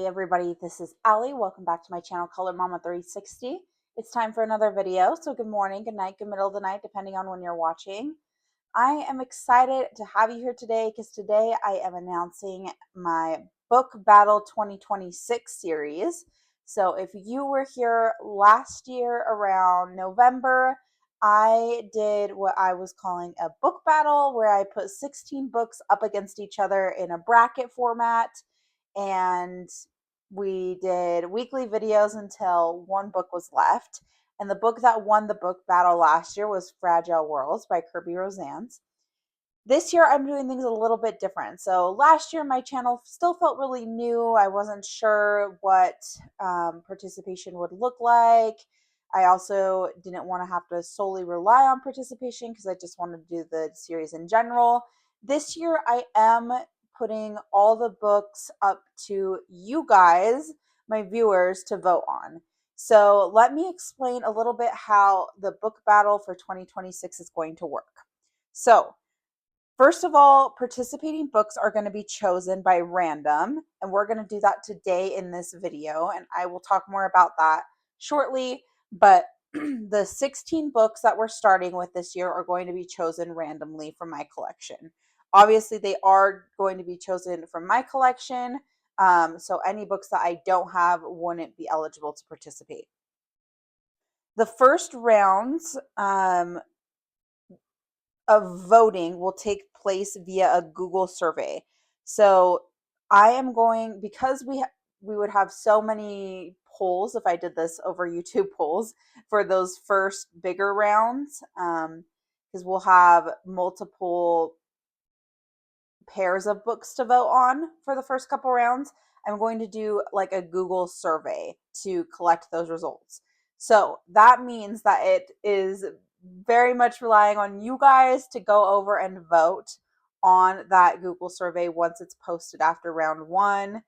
Hi everybody, this is Allie. Welcome back to my channel, Color Mama 360. It's time for another video, so good morning, good night, good middle of the night, depending on when you're watching. I am excited to have you here today because today I am announcing my Book Battle 2026 series. So if you were here last year around November, I did what I was calling a book battle where I put 16 books up against each other in a bracket format, and we did weekly videos until one book was left. And the book that won the book battle last year was Fragile Worlds by Kirby Rosannes. This year I'm doing things a little bit different. So last year my channel still felt really new. I wasn't sure what participation would look like. I also didn't want to have to solely rely on participation because I just wanted to do the series in general. This year I am putting all the books up to you guys, my viewers, to vote on. So let me explain a little bit how the book battle for 2026 is going to work. So first of all, participating books are going to be chosen by random, and we're going to do that today in this video, and I will talk more about that shortly. But the 16 books that we're starting with this year are going to be chosen randomly from my collection. Obviously, they are going to be chosen from my collection, so any books that I don't have wouldn't be eligible to participate. The first rounds of voting will take place via a Google survey. So I am going, because we would have so many polls if I did this over YouTube polls for those first bigger rounds, because we'll have multiple pairs of books to vote on for the first couple rounds. I'm going to do like a Google survey to collect those results. So that means that it is very much relying on you guys to go over and vote on that Google survey once it's posted after round 1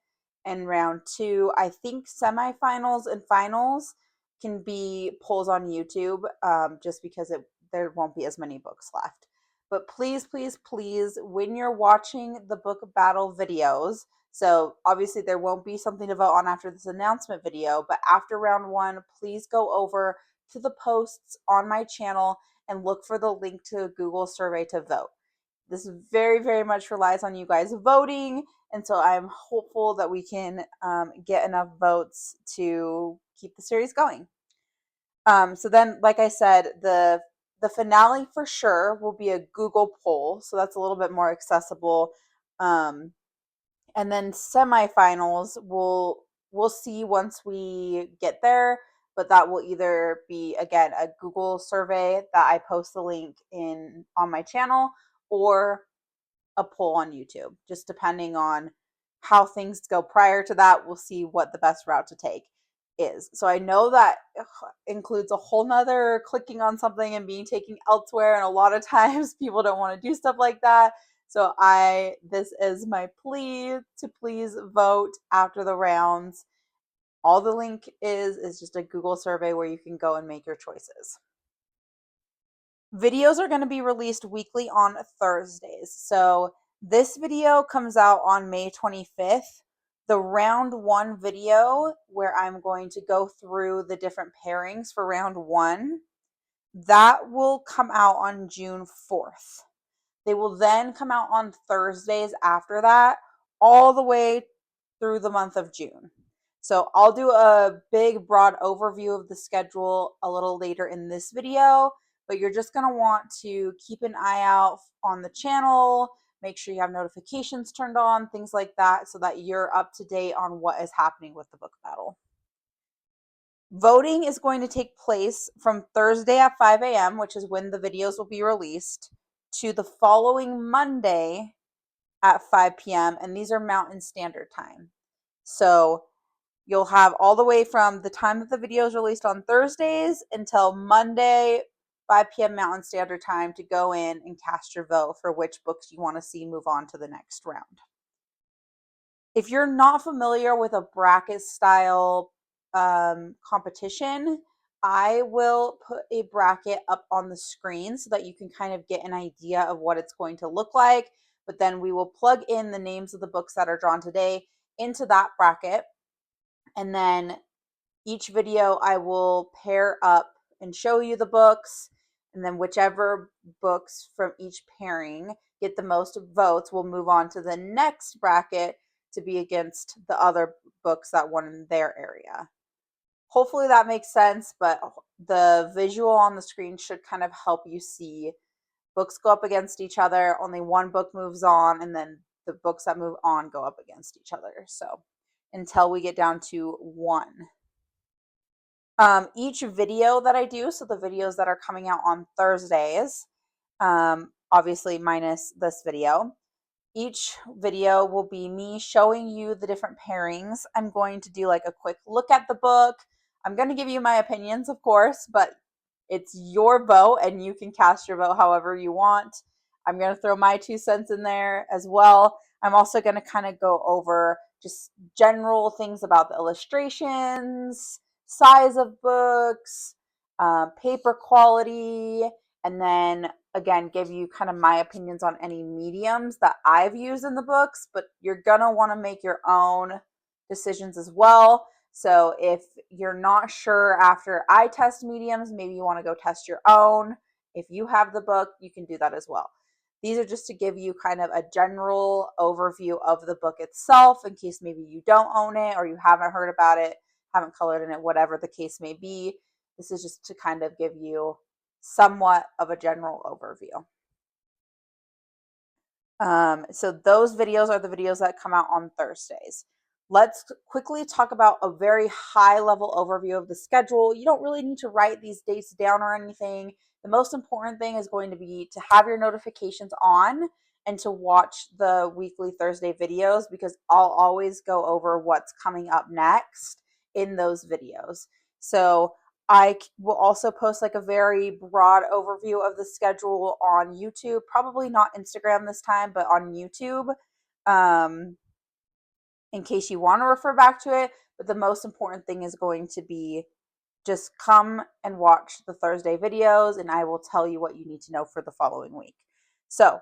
and round 2. I think semifinals and finals can be polls on YouTube, just because there won't be as many books left. But please, please, please, when you're watching the book battle videos, so obviously there won't be something to vote on after this announcement video, but after round 1, please go over to the posts on my channel and look for the link to a Google survey to vote. This very, very much relies on you guys voting, and so I'm hopeful that we can get enough votes to keep the series going. So then, like I said, the finale for sure will be a Google poll, so that's a little bit more accessible. And then semifinals we'll see once we get there, but that will either be, again, a Google survey that I post the link in on my channel, or a poll on YouTube, just depending on how things go prior to that. We'll see what the best route to take is. So I know that includes a whole nother clicking on something and being taken elsewhere, and a lot of times people don't want to do stuff like that. So this is my plea to please vote after the rounds. All the link is just a Google survey where you can go and make your choices. Videos are going to be released weekly on Thursdays. So this video comes out on May 25th. The round 1 video, where I'm going to go through the different pairings for round 1, that will come out on June 4th. They will then come out on Thursdays after that, all the way through the month of June. So I'll do a big, broad overview of the schedule a little later in this video, but you're just going to want to keep an eye out on the channel, make sure you have notifications turned on, things like that, so that you're up to date on what is happening with the book battle. Voting is going to take place from Thursday at 5 a.m., which is when the videos will be released, to the following Monday at 5 p.m., and these are Mountain Standard Time. So you'll have all the way from the time that the video is released on Thursdays until Monday, 5 p.m. Mountain Standard Time, to go in and cast your vote for which books you want to see move on to the next round. If you're not familiar with a bracket style competition, I will put a bracket up on the screen so that you can kind of get an idea of what it's going to look like. But then we will plug in the names of the books that are drawn today into that bracket. And then each video I will pair up and show you the books, and then whichever books from each pairing get the most votes will move on to the next bracket to be against the other books that won in their area. Hopefully that makes sense, but the visual on the screen should kind of help you see books go up against each other, only one book moves on, and then the books that move on go up against each other. So until we get down to one. Each video that I do, so the videos that are coming out on Thursdays, obviously minus this video, each video will be me showing you the different pairings. I'm going to do like a quick look at the book. I'm going to give you my opinions, of course, but it's your vote and you can cast your vote however you want. I'm going to throw my 2 cents in there as well. I'm also going to kind of go over just general things about the illustrations, size of books, paper quality, and then again give you kind of my opinions on any mediums that I've used in the books, but you're gonna want to make your own decisions as well. So if you're not sure after I test mediums, maybe you want to go test your own. If you have the book, you can do that as well. These are just to give you kind of a general overview of the book itself in case maybe you don't own it or you haven't heard about it, haven't colored in it, whatever the case may be. This is just to kind of give you somewhat of a general overview. So those videos are the videos that come out on Thursdays. Let's quickly talk about a very high level overview of the schedule. You don't really need to write these dates down or anything. The most important thing is going to be to have your notifications on and to watch the weekly Thursday videos, because I'll always go over what's coming up next in those videos. So I will also post like a very broad overview of the schedule on YouTube, probably not Instagram this time, but on YouTube, in case you want to refer back to it. But the most important thing is going to be just come and watch the Thursday videos, and I will tell you what you need to know for the following week. So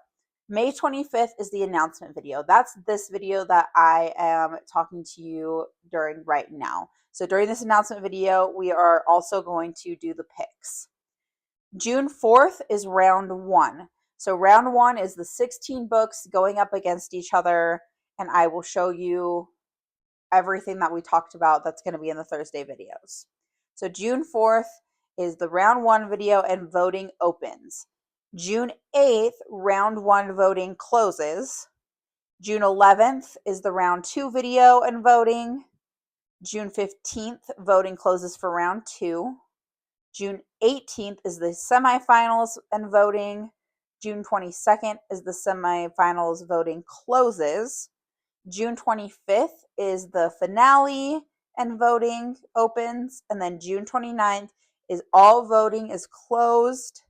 May 25th is the announcement video. That's this video that I am talking to you during right now. So during this announcement video, we are also going to do the picks. June 4th is round one. So round one is the 16 books going up against each other, and I will show you everything that we talked about that's going to be in the Thursday videos. So June 4th is the round one video and voting opens. June 8th, round one voting closes. June 11th is the round two video and voting. June 15th, voting closes for round two. June 18th is the semifinals and voting. June 22nd is the semifinals voting closes. June 25th is the finale and voting opens. And then June 29th is all voting is closed.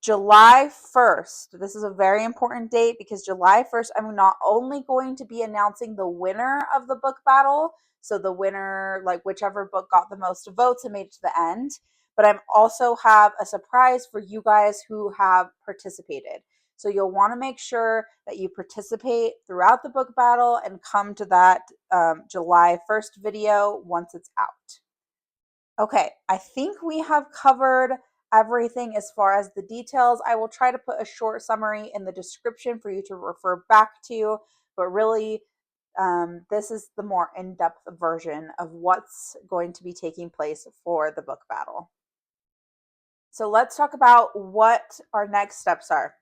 July 1st, this is a very important date because July 1st, I'm not only going to be announcing the winner of the book battle, so the winner, like whichever book got the most votes and made it to the end, but I'm also have a surprise for you guys who have participated. So you'll want to make sure that you participate throughout the book battle and come to that July 1st video once it's out. Okay, I think we have covered everything as far as the details. I will try to put a short summary in the description for you to refer back to, but really this is the more in-depth version of what's going to be taking place for the book battle. So let's talk about what our next steps are.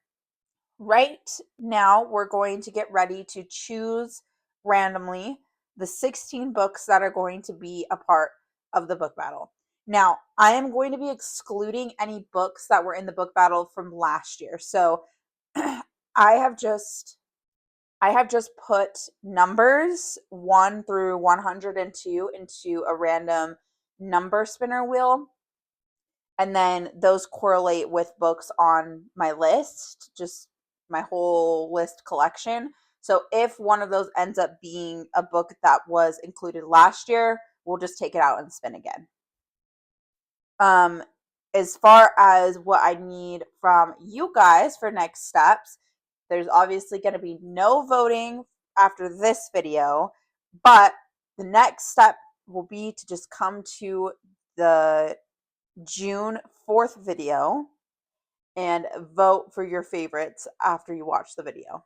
Right now, we're going to get ready to choose randomly the 16 books that are going to be a part of the book battle. Now, I am going to be excluding any books that were in the book battle from last year. So I have just put numbers 1 through 102 into a random number spinner wheel. And then those correlate with books on my list, just my whole list collection. So if one of those ends up being a book that was included last year, we'll just take it out and spin again. As far as what I need from you guys for next steps, there's obviously going to be no voting after this video, but the next step will be to just come to the June 4th video and vote for your favorites after you watch the video.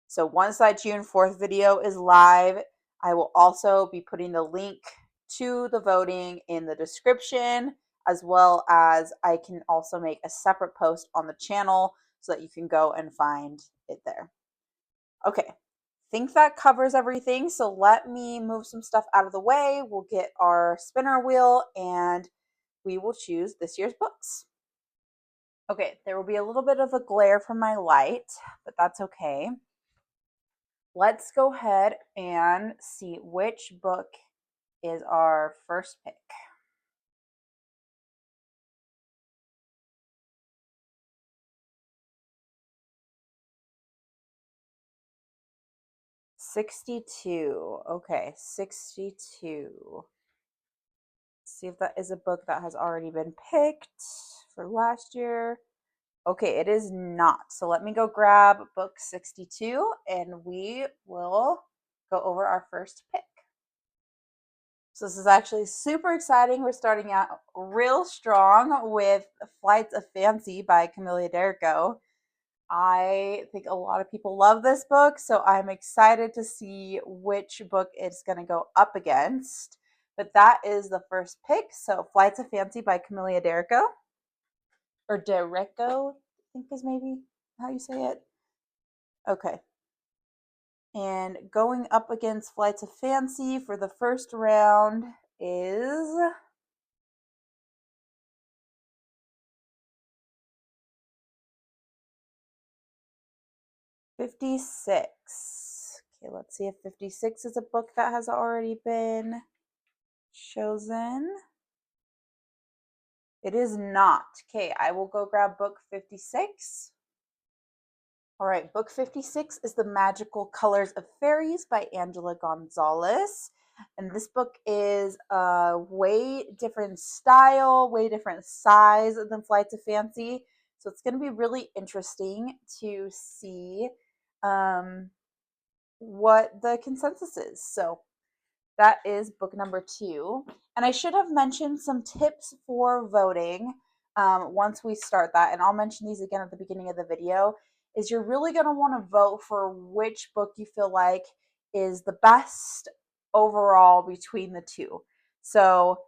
So once that June 4th video is live, I will also be putting the link to the voting in the description, as well as I can also make a separate post on the channel so that you can go and find it there. Okay, think that covers everything. So let me move some stuff out of the way. We'll get our spinner wheel and we will choose this year's books. Okay, there will be a little bit of a glare from my light, but that's okay. Let's go ahead and see which book is our first pick. '62. Okay, 62. See if that is a book that has already been picked for last year. Okay, it is not. So let me go grab book 62 and we will go over our first pick. So this is actually super exciting. We're starting out real strong with Flights of Fancy by Camilla Derrico. I think a lot of people love this book, so I'm excited to see which book it's going to go up against. But that is the first pick. So Flights of Fancy by Camilla Derrico, or Derrico, I think is maybe how you say it. Okay. And going up against Flights of Fancy for the first round is '56. Okay, let's see if '56 is a book that has already been chosen. It is not. Okay, I will go grab book 56. All right, book 56 is The Magical Colors of Fairies by Angela Gonzalez. And this book is a way different style, way different size than Flights of Fancy. So it's going to be really interesting to see what the consensus is. So that is book number 2. And I should have mentioned some tips for voting once we start that. And I'll mention these again at the beginning of the video. Is you're really going to want to vote for which book you feel like is the best overall between the two. So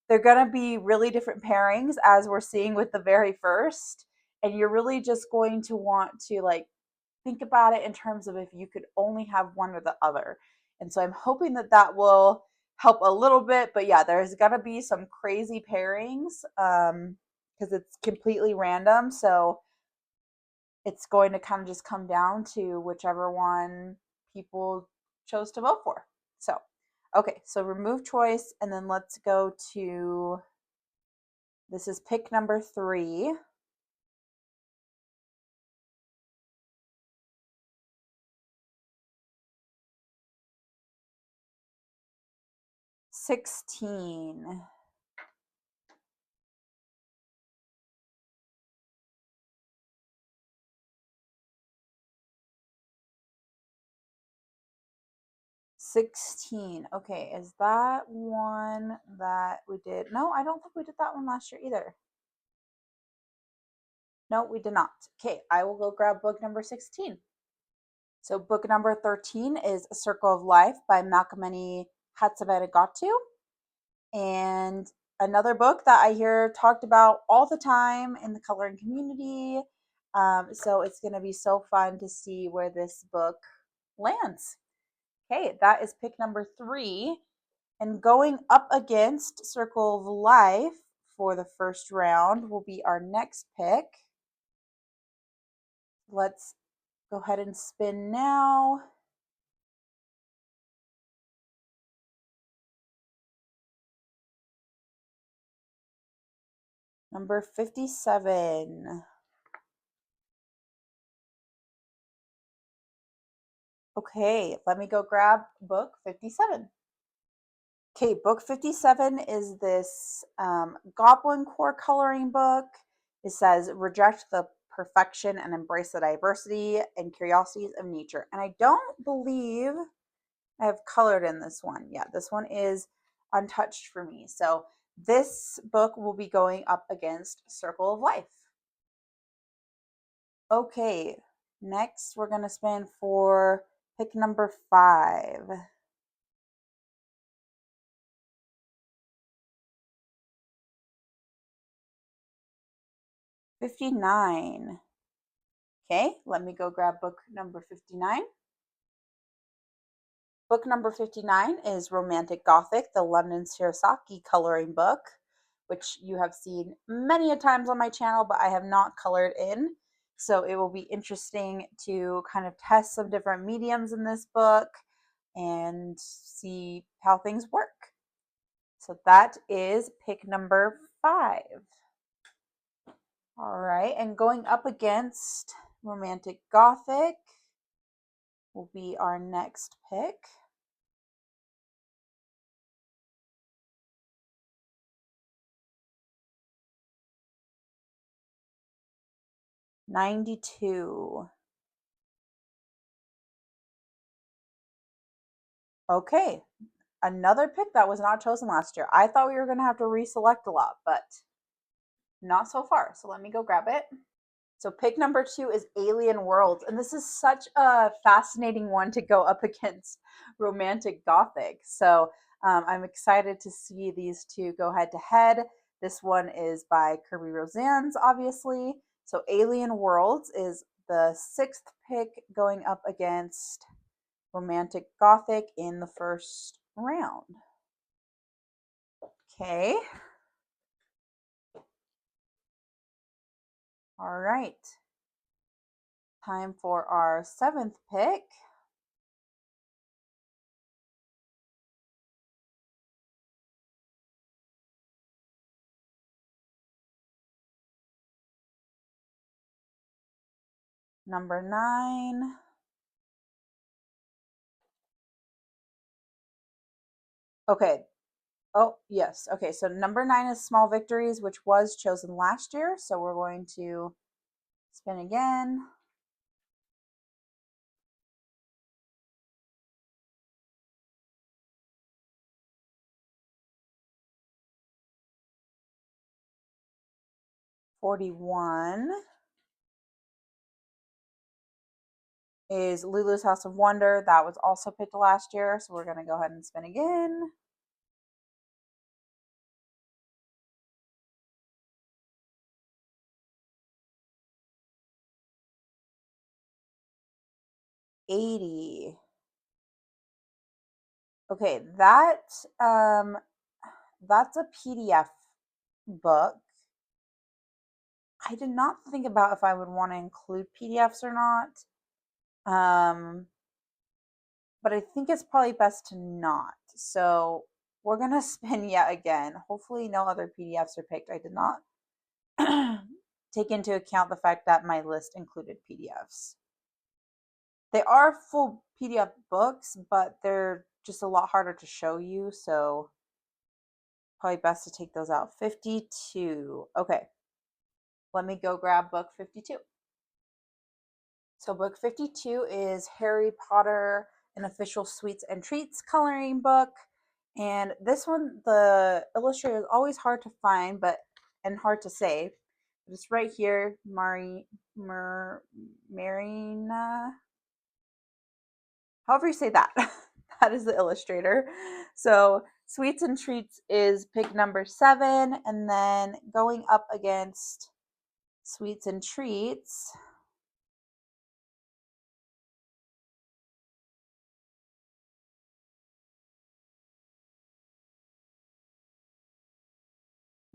they're going to be really different pairings as we're seeing with the very first. And you're really just going to want to think about it in terms of if you could only have one or the other. And so I'm hoping that that will help a little bit. But yeah, there's going to be some crazy pairings because it's completely random. So it's going to kind of just come down to whichever one people chose to vote for. So, okay, so remove choice. And then let's go to, this is pick number 3. '16. '16. Okay, is that one that we did? No, I don't think we did that one last year either. No, we did not. Okay, I will go grab book number 16. So book number 13 is A Circle of Life by Malkameni Hatsavanagatu. And another book that I hear talked about all the time in the coloring community. So it's going to be so fun to see where this book lands. Okay, that is pick number 3. And going up against Circle of Life for the first round will be our next pick. Let's go ahead and spin now. Number 57. Okay, let me go grab book 57. Okay, book 57 is this Goblin Core coloring book. It says, reject the perfection and embrace the diversity and curiosities of nature. And I don't believe I have colored in this one. Yeah, this one is untouched for me. So this book will be going up against Circle of Life. Okay, next we're going to spin for pick number 5. 59. Okay, let me go grab book number 59. Book number 59 is Romantic Gothic, the London Sirasaki coloring book, which you have seen many a times on my channel, but I have not colored in. So it will be interesting to kind of test some different mediums in this book and see how things work. So that is pick number 5. All right, and going up against Romantic Gothic will be our next pick. 92. Okay, another pick that was not chosen last year. I thought we were going to have to reselect a lot, but not so far. So let me go grab it. So pick number 2 is Alien Worlds, and this is such a fascinating one to go up against Romantic Gothic. So I'm excited to see these two go head to head. This one is by Kirby Rosannes, obviously. So Alien Worlds is the 6th pick going up against Romantic Gothic in the first round. Okay. All right. Time for our 7th pick. Number 9. Okay. Oh, yes. Okay, so number 9 is Small Victories, which was chosen last year. So we're going to spin again. $41 is Lulu's House of Wonder. That was also picked last year. So we're going to go ahead and spin again. $80. Okay, that's a PDF book. I did not think about if I would want to include PDFs or not. But I think it's probably best to not. So we're going to spin yet again. Hopefully no other PDFs are picked. I did not take into account the fact that my list included PDFs. They are full PDF books, but they're just a lot harder to show you. So probably best to take those out. 52. Okay. Let me go grab book 52. So book 52 is Harry Potter, an official sweets and treats coloring book. And this one, the illustrator is always hard to find, and hard to say. But it's right here, Marina. However you say that. That is the illustrator. So Sweets and Treats is pick number 7, and then going up against Sweets and Treats.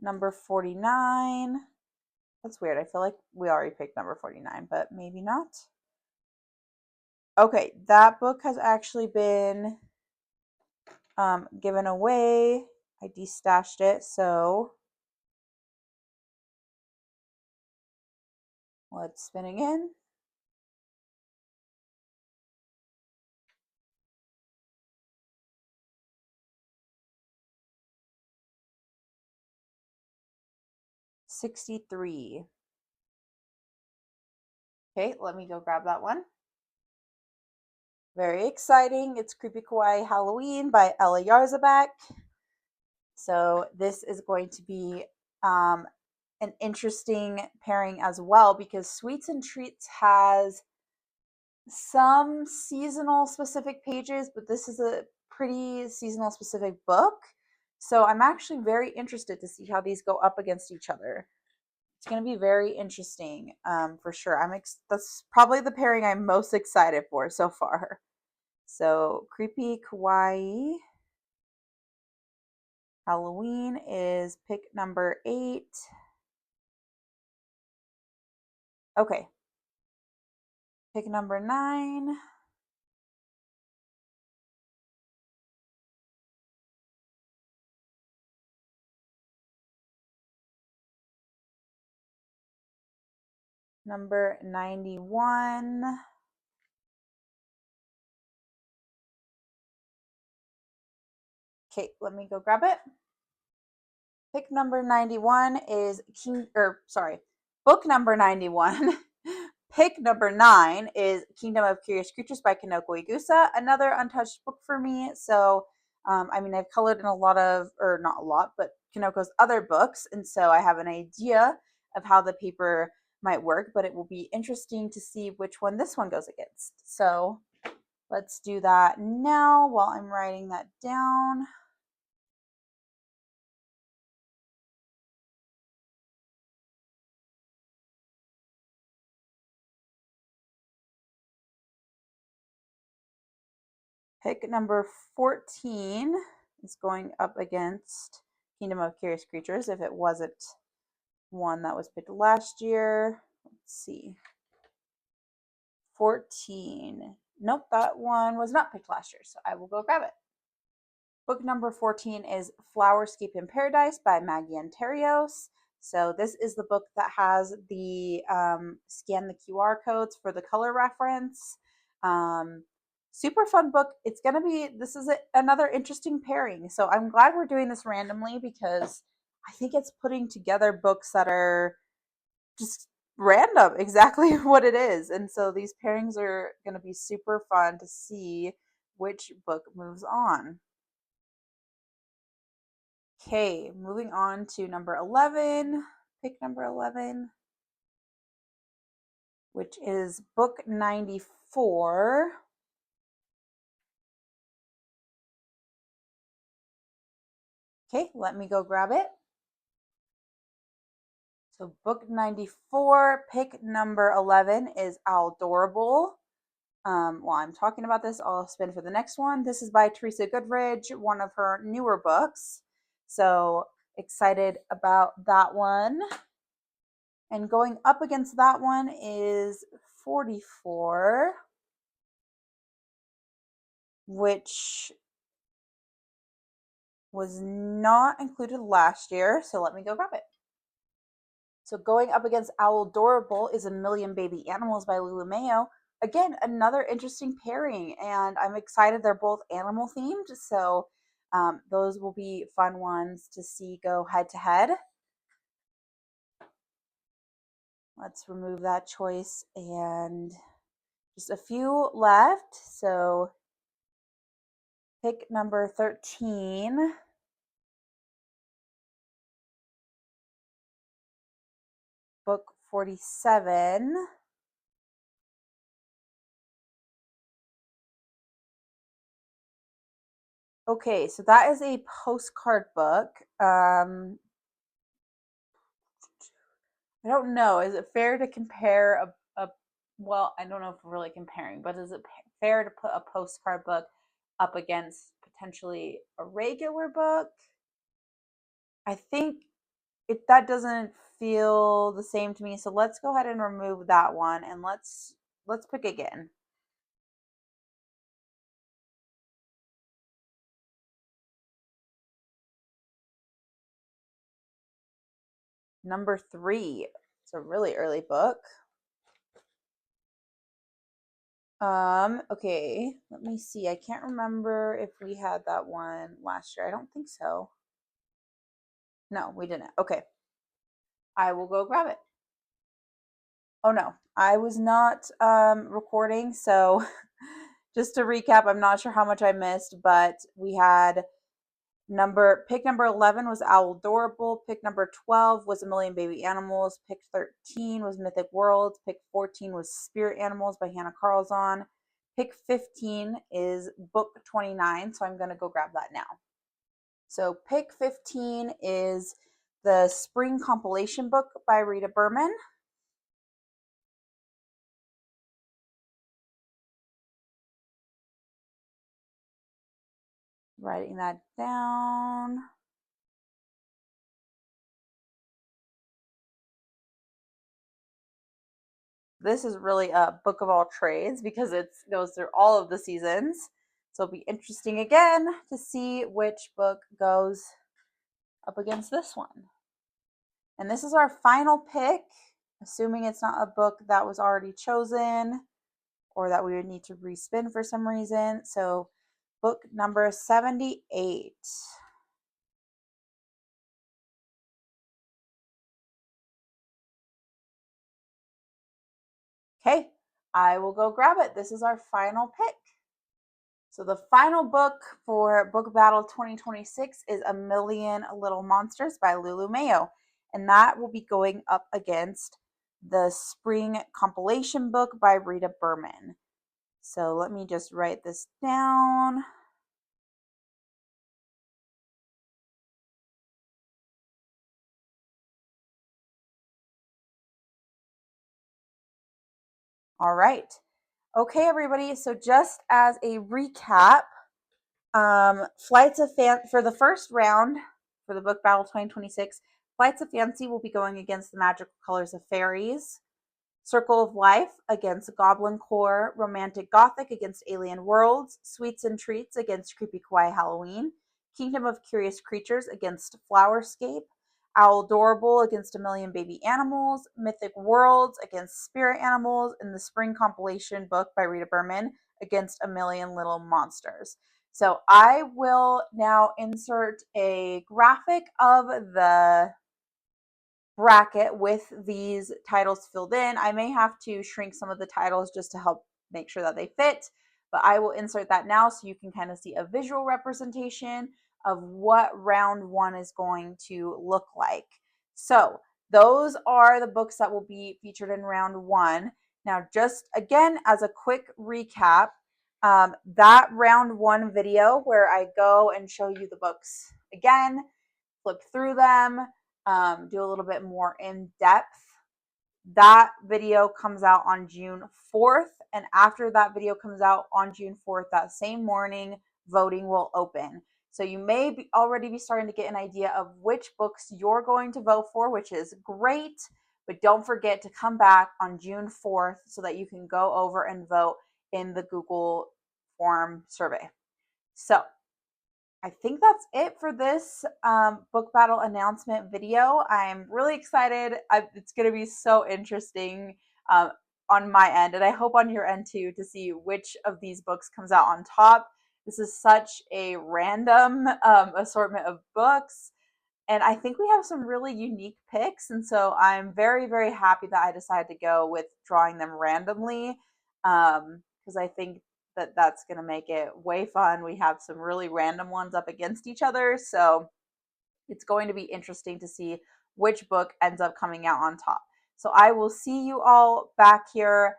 Number 49. That's weird. I feel like we already picked number 49, but maybe not. Okay, that book has actually been given away. I destashed it, so let's spin again. $63. Okay, let me go grab that one. Very exciting. It's Creepy Kawaii Halloween by Ella Yarzabak. So this is going to be an interesting pairing as well because Sweets and Treats has some seasonal specific pages, but this is a pretty seasonal specific book. So I'm actually very interested to see how these go up against each other. It's going to be very interesting for sure. That's probably the pairing I'm most excited for so far. So Creepy Kawaii Halloween is pick number 8. Okay, pick number 9. Number 91. Okay, let me go grab it. Pick number 91 is book number 91. Pick number 9 is Kingdom of Curious Creatures by Kanoko Igusa, another untouched book for me. So, I've colored in a lot of, or not a lot, but Kanoko's other books. And so I have an idea of how the paper might work, but it will be interesting to see which one this one goes against. So let's do that now while I'm writing that down. Pick number 14 is going up against Kingdom of Curious Creatures if it wasn't one that was picked last year. Let's see. 14. Nope, that one was not picked last year, so I will go grab it. Book number 14 is Flowerscape in Paradise by Maggie Anterios. So this is the book that has the scan the QR codes for the color reference. Super fun book. This is another interesting pairing. So I'm glad we're doing this randomly because I think it's putting together books that are just random, exactly what it is. And so these pairings are going to be super fun to see which book moves on. Okay, moving on to number 11, pick number 11, which is book 94. Okay, let me go grab it. So book 94, pick number 11 is Aldorable. While I'm talking about this, I'll spin for the next one. This is by Teresa Goodridge, one of her newer books. So excited about that one. And going up against that one is 44, which was not included last year. So let me go grab it. So going up against Owl Adorable is A Million Baby Animals by Lulu Mayo. Again, another interesting pairing, and I'm excited. They're both animal themed, so those will be fun ones to see go head to head. Let's remove that choice and just a few left. So pick number 13. Book 47. Okay, so that is a postcard book. I don't know. Is it fair to compare well, I don't know if we're really comparing, but is it fair to put a postcard book up against potentially a regular book? I think that doesn't feel the same to me. So let's go ahead and remove that one and let's pick again. Number 3. It's a really early book. Okay, let me see. I can't remember if we had that one last year. I don't think so. No, we didn't. Okay. I will go grab it. Oh no, I was not recording, so just to recap, I'm not sure how much I missed, but we had Pick number 11 was Owl Adorable. Pick number 12 was A Million Baby Animals. Pick 13 was Mythic Worlds. Pick 14 was Spirit Animals by Hannah Carlzon. Pick 15 is book 29, so I'm going to go grab that now. So pick 15 is the Spring Compilation book by Rita Berman. Writing that down. This is really a book of all trades because it goes through all of the seasons. So it'll be interesting again to see which book goes up against this one. And this is our final pick, assuming it's not a book that was already chosen or that we would need to respin for some reason. So book number 78. Okay, I will go grab it. This is our final pick. So the final book for Book Battle 2026 is A Million Little Monsters by Lulu Mayo. And that will be going up against the Spring Compilation book by Rita Berman. So let me just write this down. All right. Okay, everybody. So just as a recap, Flights of for the first round for the Book Battle 2026, Flights of Fancy will be going against the Magical Colors of Fairies. Circle of Life against Goblin Core, Romantic Gothic against Alien Worlds, Sweets and Treats against Creepy Kawaii Halloween, Kingdom of Curious Creatures against Flowerscape, Owl Adorable against A Million Baby Animals, Mythic Worlds against Spirit Animals, and the Spring Compilation book by Rita Berman against A Million Little Monsters. So I will now insert a graphic of the bracket with these titles filled in. I may have to shrink some of the titles just to help make sure that they fit, but I will insert that now so you can kind of see a visual representation of what round one is going to look like. So those are the books that will be featured in round one. Now, just again, as a quick recap, that round one video where I go and show you the books again, flip through them, do a little bit more in depth. That video comes out on June 4th. And after that video comes out on June 4th, that same morning, voting will open. So you may already be starting to get an idea of which books you're going to vote for, which is great. But don't forget to come back on June 4th so that you can go over and vote in the Google form survey. So I think that's it for this book battle announcement video. I'm really excited. It's going to be so interesting on my end, and I hope on your end too, to see which of these books comes out on top. This is such a random assortment of books, and I think we have some really unique picks. And so I'm very, very happy that I decided to go with drawing them randomly because I think that that's going to make it way fun. We have some really random ones up against each other. So it's going to be interesting to see which book ends up coming out on top. So I will see you all back here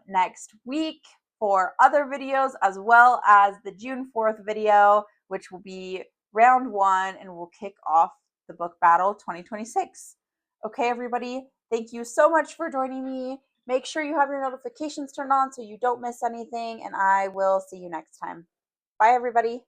next week for other videos, as well as the June 4th video, which will be round one and will kick off the book battle 2026. Okay, everybody, thank you so much for joining me. Make sure you have your notifications turned on so you don't miss anything, and I will see you next time. Bye, everybody.